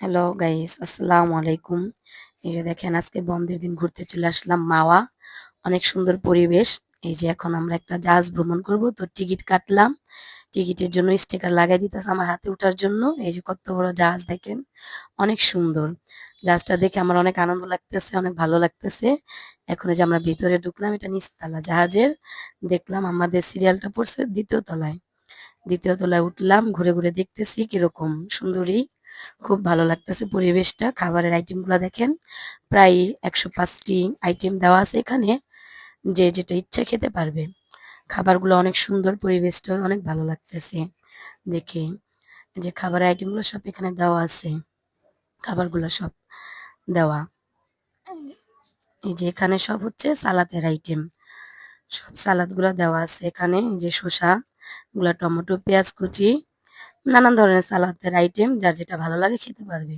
Hello guys, আসসালামু আলাইকুম। এই যে দেখেন, আজকে বন্ধের দিন ঘুরতে চলে আসলাম মাওয়া। অনেক সুন্দর পরিবেশ। এই যে এখন আমরা একটা জাহাজ ভ্রমণ করব, তো টিকিট কাটলাম। টিকিটের জন্য স্টিকার লাগাই দিতেছে আমার হাতে ওঠার জন্য। এই যে কত বড় জাহাজ দেখেন, অনেক সুন্দর। জাহাজটা দেখে আমার অনেক আনন্দ লাগতেছে, অনেক ভালো লাগতেছে। এখন এই যে আমরা ভিতরে ঢুকলাম, এটা নিচতলা জাহাজের। দেখলাম আমাদের সিরিয়ালটা পড়ছে দ্বিতীয় তলায়। দ্বিতীয় তলায় উঠলাম, ঘুরে ঘুরে দেখতেছি কিরকম সুন্দরী। খুব ভালো লাগতেছে পরিবেশটা। খাবারের আইটেম গুলা দেখেন, প্রায় 105টি আইটেম দেওয়া আছে এখানে। যে যেটা ইচ্ছা খেতে পারবে। খাবারগুলো অনেক সুন্দর, পরিবেশটা অনেক ভালো লাগতেছে দেখে। যে খাবারের আইটেম গুলো সব এখানে দেওয়া আছে, খাবারগুলো সব দেওয়া। এই যে এখানে সব হচ্ছে সালাদের আইটেম, সব সালাদ গুলা দেওয়া আছে এখানে। এই যে শসা গুলা, টমেটো, পেঁয়াজ কুচি, নানান ধরনের সালাদের আইটেম, যার যেটা ভালো লাগে খেতে পারবে।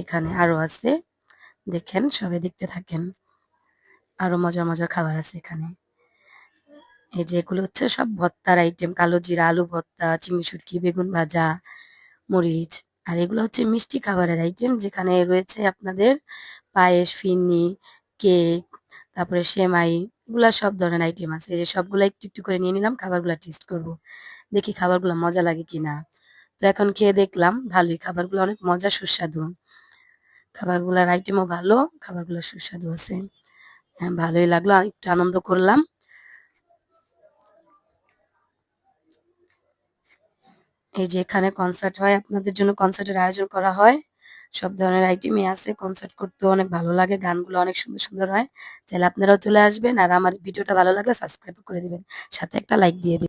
এখানে আরো আছে, দেখেন, সবাই দেখতে থাকেন। আরো মজার মজার খাবার আছে এখানে। এই যে এগুলো হচ্ছে সব ভর্তার আইটেম, কালো জিরা, আলু ভর্তা, চিংড়ি শুটকি, বেগুন ভাজা, মরিচ। আর এগুলো হচ্ছে মিষ্টি খাবারের আইটেম, যেখানে রয়েছে আপনাদের পায়েস, ফিরনি, কেক, তারপরে সেমাই। এগুলা সব ধরনের আইটেম আছে। এই যে সবগুলা একটু একটু করে নিয়ে নিলাম, খাবারগুলা টেস্ট করব, দেখি খাবারগুলো মজা লাগে কিনা। তো এখন খেয়ে দেখলাম ভালোই, খাবারগুলো অনেক মজা, সুস্বাদু। খাবারগুলোর আইটেমও ভালো, খাবারগুলো সুস্বাদু আছে। হ্যাঁ, ভালোই লাগলো, আর একটু আনন্দ করলাম। এই যে এখানে কনসার্ট হয়, আপনাদের জন্য কনসার্টের আয়োজন করা হয়। সব ধরনের আইটেমই আছে, কনসার্ট করতেও অনেক ভালো লাগে, গানগুলো অনেক সুন্দর সুন্দর হয়। চাইলে আপনারাও চলে আসবেন, আর আমার ভিডিওটা ভালো লাগলে সাবস্ক্রাইব করে দিবেন, সাথে একটা লাইক দিয়ে দিবেন।